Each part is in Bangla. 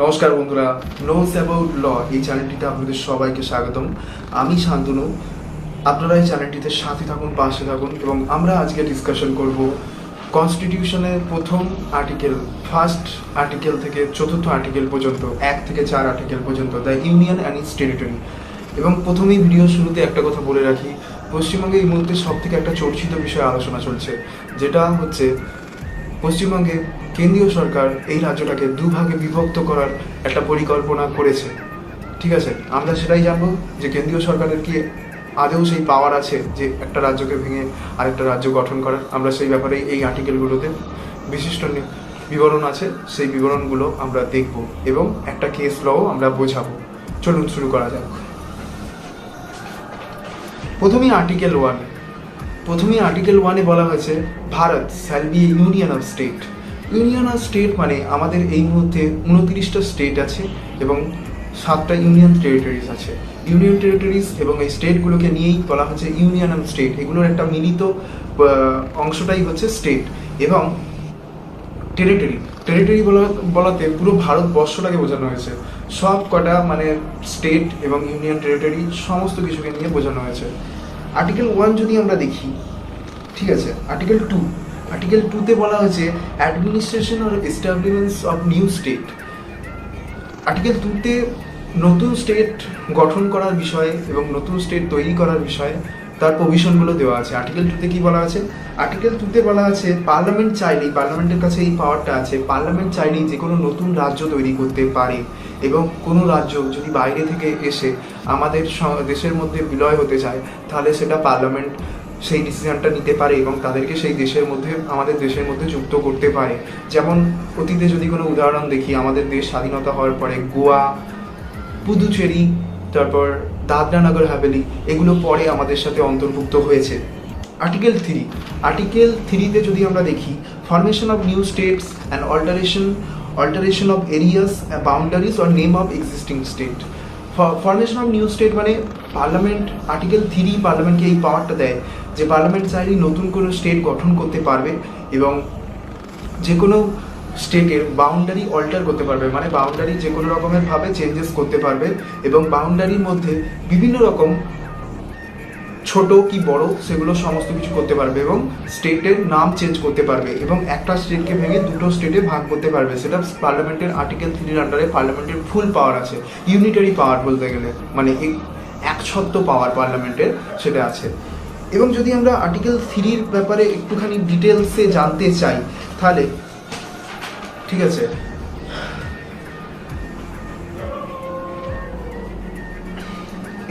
নমস্কার বন্ধুরা, নোস অ্যাবাউট ল এই চ্যানেলটিতে আপনাদের সবাইকে স্বাগতম। আমি শান্তনু। আপনারা এই চ্যানেলটিতে সাথে থাকুন, পাশে থাকুন এবং আমরা আজকে ডিসকাশন করব কনস্টিটিউশনের প্রথম আর্টিকেল, ফার্স্ট আর্টিকেল থেকে চতুর্থ আর্টিকেল পর্যন্ত, 1 থেকে 4 আর্টিকেল পর্যন্ত, the union and it's territory. এবং প্রথমেই ভিডিও শুরুতে একটা কথা বলে রাখি, পশ্চিমবঙ্গে এই মুহূর্তে সব থেকে একটা চর্চিত বিষয়ে আলোচনা চলছে, যেটা হচ্ছে পশ্চিমবঙ্গে কেন্দ্রীয় সরকার এই রাজ্যটাকে দুভাগে বিভক্ত করার একটা পরিকল্পনা করেছে। ঠিক আছে, আমরা সেটাই জানবো যে কেন্দ্রীয় সরকারের কি আদৌ সেই পাওয়ার আছে যে একটা রাজ্যকে ভেঙে আরেকটা রাজ্য গঠন করার। আমরা সেই ব্যাপারে এই আর্টিকেলগুলোতে বিশিষ্ট বিবরণ আছে, সেই বিবরণগুলো আমরা দেখব এবং একটা কেস লও আমরা বোঝাবো। চলুন শুরু করা যাক। প্রথমেই আর্টিকেল 1 বলা হয়েছে Bharat shall B A union of state. Union of state মানে আমাদের এই মুহূর্তে 29টা স্টেট আছে এবং 7টা ইউনিয়ন টেরিটরিজ আছে। ইউনিয়ন টেরিটরিজ এবং এই স্টেটগুলোকে নিয়েই বলা হচ্ছে ইউনিয়ন অফ স্টেট। এগুলোর একটা মিলিত অংশটাই হচ্ছে স্টেট। এবং টেরিটরি বলাতে পুরো ভারতবর্ষটাকে বোঝানো হয়েছে। সব কটা মানে স্টেট এবং ইউনিয়ন টেরিটরি সমস্ত কিছুকে নিয়ে বোঝানো হয়েছে। আর্টিকেল 1 যদি আমরা দেখি, ঠিক আছে, আর্টিকেল 2তে বলা হয়েছে administration or establishments of new state. Article 2তে নতুন স্টেট গঠন করার বিষয়ে এবং নতুন স্টেট তৈরি করার বিষয়ে তার প্রভিশনগুলো দেওয়া আছে। আর্টিকেল 2তে কি বলা আছে? আর্টিকেল 2তে বলা আছে পার্লামেন্ট চাইলেই, পার্লামেন্টের কাছে এই পাওয়ারটা আছে, পার্লামেন্ট চাইলেই যে কোনো নতুন রাজ্য তৈরি করতে পারে এবং কোনো রাজ্য যদি বাইরে থেকে এসে আমাদের দেশের মধ্যে বিলয় হতে চায় তাহলে সেটা পার্লামেন্ট সেই ডিসিশনটা নিতে পারে এবং তাদেরকে সেই দেশের মধ্যে, আমাদের দেশের মধ্যে যুক্ত করতে পারে। যেমন অতীতে যদি কোনো উদাহরণ দেখি, আমাদের দেশ স্বাধীনতা হওয়ার পরে গোয়া, পুদুচেরি, তারপর দাদরা নগর হাভেলি, এগুলো পরে আমাদের সাথে অন্তর্ভুক্ত হয়েছে। আর্টিকেল 3তে যদি আমরা দেখি formation of new states and alteration of areas, boundaries or name of existing state. Formation of new state মানে পার্লামেন্ট, আর্টিকেল 3 পার্লামেন্টকে এই পাওয়ারটা দেয় যে পার্লামেন্ট চাইলেই নতুন কোনো স্টেট গঠন করতে পারবে এবং যে কোনো স্টেটের বাউন্ডারি অল্টার করতে পারবে, মানে বাউন্ডারি যে কোনো রকমের ভাবে চেঞ্জেস করতে পারবে এবং বাউন্ডারির মধ্যে বিভিন্ন রকম ছোট কি বড় সেগুলো সমস্ত কিছু করতে পারবে এবং স্টেটের নাম চেঞ্জ করতে পারবে এবং একটা স্টেটকে ভেঙে দুটো স্টেটে ভাগ করতে পারবে। সেটা পার্লামেন্টের আর্টিকেল 3 আন্ডারে পার্লামেন্টের ফুল পাওয়ার আছে, ইউনিটারি পাওয়ার বলতে গেলে, মানে একচ্ছত্র পাওয়ার পার্লামেন্টের সেটা আছে। এবং যদি আমরা আর্টিকেল 3 ব্যাপারে একটুখানি ডিটেলসে জানতে চাই তাহলে, ঠিক আছে,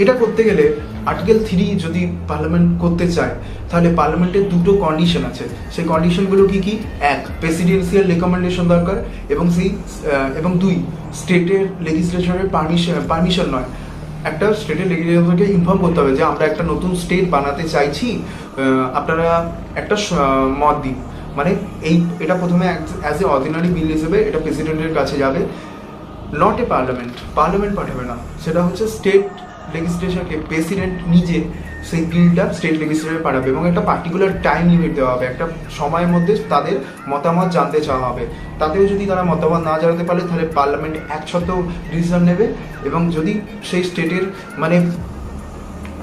এটা করতে গেলে আর্টিকেল 3 যদি পার্লামেন্ট করতে চায় তাহলে পার্লামেন্টের দুটো কন্ডিশন আছে। সেই কন্ডিশনগুলো কি কি? 1, প্রেসিডেন্সিয়াল রেকমেন্ডেশন দরকার এবং 2, স্টেটের লেজিসলেচারের পারমিশন নয়, একটা স্টেটের লেজিসলেচারকে ইনফর্ম করতে হবে যে আমরা একটা নতুন স্টেট বানাতে চাইছি, আপনারা একটা মত দিন। মানে এটা প্রথমে অ্যাজ এ অর্ডিনারি বিল হিসেবে এটা প্রেসিডেন্টের কাছে যাবে, নট এ পার্লামেন্ট পাঠাবে না, সেটা হচ্ছে স্টেট লেজিসলেচারকে প্রেসিডেন্ট নিজে সেই বিলটা স্টেট লেজিসলেচারে পাঠাবে এবং একটা পার্টিকুলার টাইম লিমিট দেওয়া হবে, একটা সময়ের মধ্যে তাদের মতামত জানতে চাওয়া হবে। তাতেও যদি তারা মতামত না জানাতে পারে তাহলে পার্লামেন্ট একসাথে ডিসিশন নেবে এবং যদি সেই স্টেটের মানে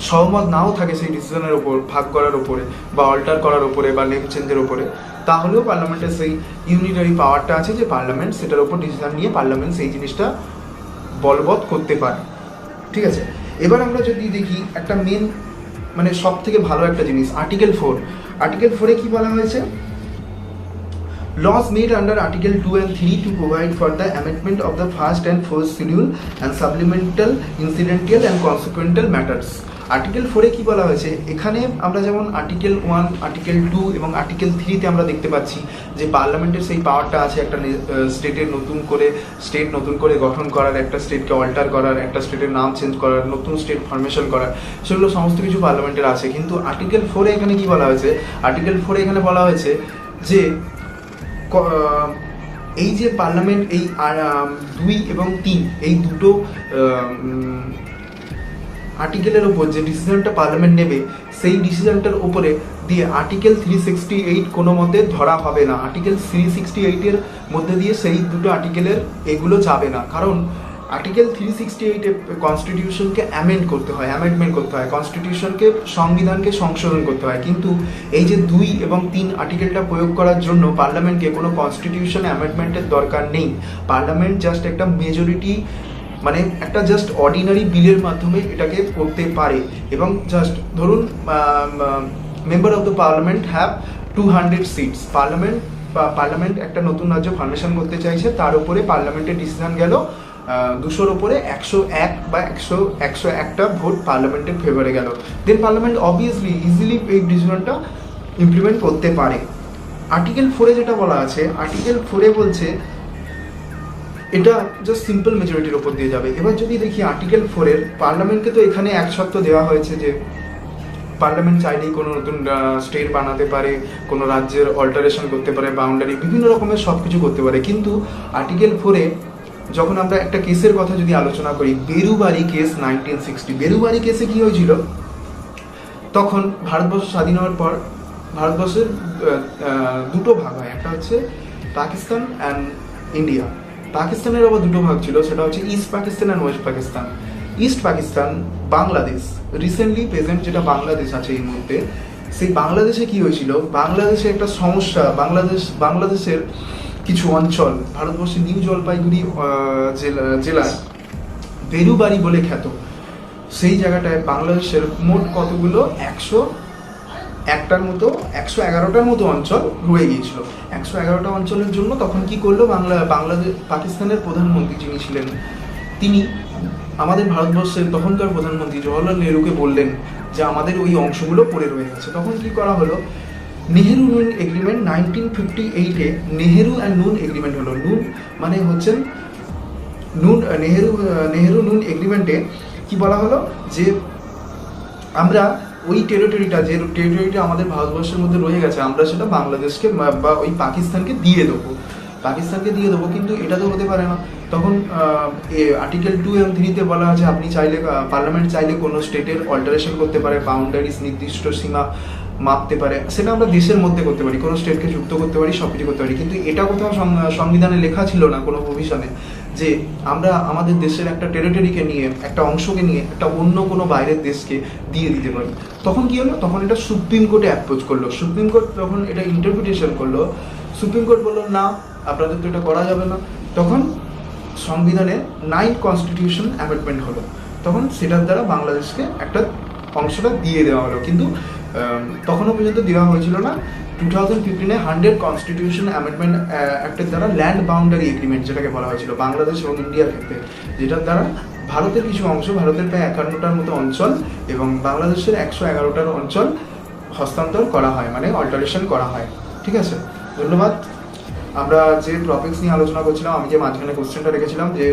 সহমত নাও থাকে সেই ডিসিশনের ওপর, ভাগ করার ওপরে বা অল্টার করার ওপরে বা নেম চেঞ্জের ওপরে, তাহলেও পার্লামেন্টের সেই ইউনিটারি পাওয়ারটা আছে যে পার্লামেন্ট সেটার ওপর ডিসিশন নিয়ে পার্লামেন্ট সেই জিনিসটা বলবৎ করতে পারে। ঠিক আছে, এবার আমরা যদি দেখি একটা মেন মানে সব থেকে ভালো একটা জিনিস আর্টিকেল 4 কি বলা হয়েছে? Laws made under Article 2 and 3 to provide for the amendment of the first and fourth schedule and supplemental, incidental and consequential matters. Article 4 কি বলা হয়েছে? এখানে আমরা যেমন আর্টিকেল 1, আর্টিকেল 2 এবং আর্টিকেল 3তে আমরা দেখতে পাচ্ছি যে পার্লামেন্টের সেই পাওয়ারটা আছে একটা স্টেটের নতুন করে গঠন করার, একটা স্টেটকে অল্টার করার, একটা স্টেটের নাম চেঞ্জ করার, নতুন স্টেট ফরমেশন করার, সেগুলো সমস্ত কিছু পার্লামেন্টের আছে। কিন্তু আর্টিকেল 4 এখানে কি বলা হয়েছে? আর্টিকেল 4 এখানে বলা হয়েছে যে এই যে পার্লামেন্ট এই 2 এবং 3 এই দুটো আর্টিকেলের ওপর যে ডিসিশনটা পার্লামেন্ট নেবে সেই ডিসিশনটার উপরে দিয়ে আর্টিকেল 368 কোনো মতে ধরা হবে না। আর্টিকেল 368-এর মধ্যে দিয়ে সেই দুটো আর্টিকেলের এগুলো যাবে না, কারণ আর্টিকেল 368-এ কনস্টিটিউশনকে অ্যামেন্ডমেন্ট করতে হয়, কনস্টিটিউশনকে, সংবিধানকে সংশোধন করতে হয়। কিন্তু এই যে 2 এবং 3 আর্টিকেলটা প্রয়োগ করার জন্য পার্লামেন্টকে কোনো কনস্টিটিউশন অ্যামেন্ডমেন্টের দরকার নেই। পার্লামেন্ট জাস্ট একটা মেজরিটি, মানে একটা জাস্ট অর্ডিনারি বিলের মাধ্যমে এটাকে করতে পারে। এবং জাস্ট ধরুন member of the parliament have 200 seats. Parliament একটা নতুন রাজ্য ফর্মেশন করতে চাইছে, তার উপরে পার্লামেন্টের ডিসিশন গেল 200-র উপরে 101 বা 101টা ভোট পার্লামেন্টের ফেভারে গেল, দেন পার্লামেন্ট অবভিয়াসলি ইজিলি এই ডিসিশনটা ইমপ্লিমেন্ট করতে পারে। আর্টিকেল 4-এ যেটা বলা আছে, আর্টিকেল 4-এ বলছে এটা জাস্ট সিম্পল মেজরিটির ওপর দিয়ে যাবে। এবার যদি দেখি আর্টিকেল 4-এর, পার্লামেন্টকে তো এখানে এক শর্ত দেওয়া হয়েছে যে পার্লামেন্ট চাইলেই কোনো নতুন স্টেট বানাতে পারে, কোনো রাজ্যের অল্টারেশন করতে পারে, বাউন্ডারি, বিভিন্ন রকমের সব কিছু করতে পারে। কিন্তু আর্টিকেল 4-এ যখন আমরা একটা কেসের কথা যদি আলোচনা করি, বেরুবারি কেস 1960, বেরুবারি কেসে কি হয়েছিল, তখন ভারতবর্ষ স্বাধীন হওয়ার পর ভারতবর্ষের দুটো ভাগ হয়, একটা হচ্ছে পাকিস্তান অ্যান্ড ইন্ডিয়া। পাকিস্তানের আবার দুটো ভাগ ছিল, সেটা হচ্ছে east Pakistan and West Pakistan. East Pakistan Bangladesh, recently present যেটা বাংলাদেশ আছে এই মুহূর্তে, সেই বাংলাদেশে কি হয়েছিল, বাংলাদেশে একটা সমস্যা, বাংলাদেশের কিছু অঞ্চল, ভারতবর্ষের নিউ জলপাইগুড়ি জেলার বেরুবারি বলে খ্যাত, সেই জায়গাটায় বাংলাদেশের মোট কতগুলো 111টার মতো অঞ্চল রয়ে গিয়েছিল। 111টা অঞ্চলের জন্য তখন কি করলো পাকিস্তানের প্রধানমন্ত্রী যিনি ছিলেন, তিনি আমাদের ভারতবর্ষের তখনকার প্রধানমন্ত্রী জওহরলাল নেহরুকে বললেন যে আমাদের ওই অংশগুলো পড়ে রয়ে গেছে। তখন কি করা হলো, নেহেরু নুন এগ্রিমেন্ট 1958-এ নেহেরু অ্যান্ড নুন এগ্রিমেন্ট হলো। নুন মানে হচ্ছেন নেহেরু নুন এগ্রিমেন্টে কি বলা হলো যে আমরা ওই টেরিটরিটা, যে টেরিটরিটা আমাদের ভারতবর্ষের মধ্যে রয়ে গেছে, আমরা সেটা বাংলাদেশকে বা ওই পাকিস্তানকে দিয়ে দেবো। কিন্তু এটা তো হতে পারে না। তখন আর্টিকেল 2 এবং 3-তে বলা আছে আপনি চাইলে, পার্লামেন্ট চাইলে কোনো স্টেটের অল্টারেশন করতে পারে, বাউন্ডারিজ নির্দিষ্ট সীমা মাপতে পারে, সেটা আমরা দেশের মধ্যে করতে পারি, কোনো স্টেটকে যুক্ত করতে পারি, সব কিছু করতে পারি। কিন্তু এটা কোথাও সংবিধানে লেখা ছিল না কোনো প্রভিশনে যে আমরা আমাদের দেশের একটা টেরিটরিকে নিয়ে, একটা অংশকে নিয়ে একটা অন্য কোনো বাইরের দেশকে দিয়ে দিতে পারি। তখন কি হলো, তখন এটা সুপ্রিম কোর্টে অ্যাপ্রোচ করলো। সুপ্রিম কোর্ট তখন এটা ইন্টারপ্রিটেশন করলো। সুপ্রিম কোর্ট বললো না, আপনাদের তো এটা করা যাবে না। তখন সংবিধানের 9th কনস্টিটিউশন অ্যামেন্ডমেন্ট হলো, তখন সেটার দ্বারা বাংলাদেশকে একটা অংশটা দিয়ে দেওয়া হলো। কিন্তু তখনও পর্যন্ত দেওয়া হয়েছিল না। 2015-এ 100 কনস্টিটিউশন অ্যামেন্ডমেন্ট অ্যাক্টের দ্বারা ল্যান্ড বাউন্ডারি এগ্রিমেন্ট যেটাকে বলা হয়েছিল বাংলাদেশ এবং ইন্ডিয়ার ক্ষেত্রে, যেটার দ্বারা ভারতের কিছু অংশ, ভারতের প্রায় 51টার মতো অঞ্চল এবং বাংলাদেশের 111টার অঞ্চল হস্তান্তর করা হয়, মানে অল্টারেশন করা হয়। ঠিক আছে, ধন্যবাদ। আমরা যে টপিকস নিয়ে আলোচনা করছিলাম, আমি যে মাঝখানে কোশ্চেনটা রেখেছিলাম যে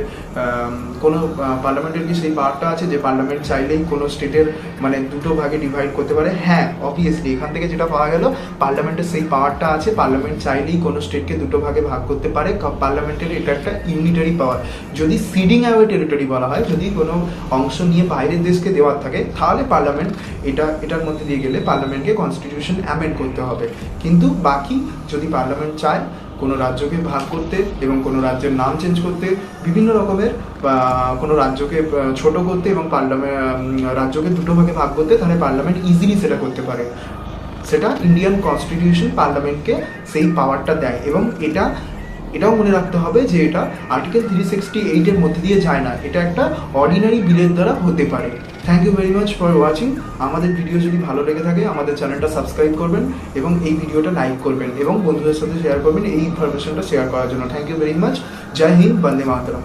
কোনো পার্লামেন্টের কি সেই পাওয়ারটা আছে যে পার্লামেন্ট চাইলেই কোনো স্টেটের মানে দুটো ভাগে ডিভাইড করতে পারে? হ্যাঁ, অবভিয়াসলি এখান থেকে যেটা পাওয়া গেল, পার্লামেন্টের সেই পাওয়ারটা আছে। পার্লামেন্ট চাইলেই কোনো স্টেটকে দুটো ভাগে ভাগ করতে পারে। পার্লামেন্টের এটা একটা ইউনিটারি পাওয়ার। যদি সিডিং অ্যাওয়ে টেরিটরি বলা হয়, যদি কোনো অংশ নিয়ে বাইরের দেশকে দেওয়ার থাকে, তাহলে পার্লামেন্ট এটার মধ্যে দিয়ে গেলে পার্লামেন্টকে কনস্টিটিউশন অ্যামেন্ড করতে হবে। কিন্তু বাকি যদি পার্লামেন্ট চায় কোনো রাজ্যকে ভাগ করতে এবং কোনো রাজ্যের নাম চেঞ্জ করতে, বিভিন্ন রকমের বা কোনো রাজ্যকে ছোট করতে এবং রাজ্যকে দুটো ভাগে ভাগ করতে, তাহলে পার্লামেন্ট ইজিলি সেটা করতে পারে। সেটা ইন্ডিয়ান কনস্টিটিউশন পার্লামেন্টকে সেই পাওয়ারটা দেয়। এবং এটাও মনে রাখতে হবে যে এটা আর্টিকেল 368-এর মধ্যে দিয়ে যায় না, এটা একটা অর্ডিনারি বিলের দ্বারা হতে পারে। Thank you very much for watching. আমাদের ভিডিও যদি ভালো লেগে থাকে আমাদের চ্যানেলটা সাবস্ক্রাইব করবেন এবং এই ভিডিওটা লাইক করবেন এবং বন্ধুদের সাথে শেয়ার করবেন এই ইনফরমেশনটা শেয়ার করার জন্য। Thank you very much. জয় হিন্দ, বন্দে মাতরম।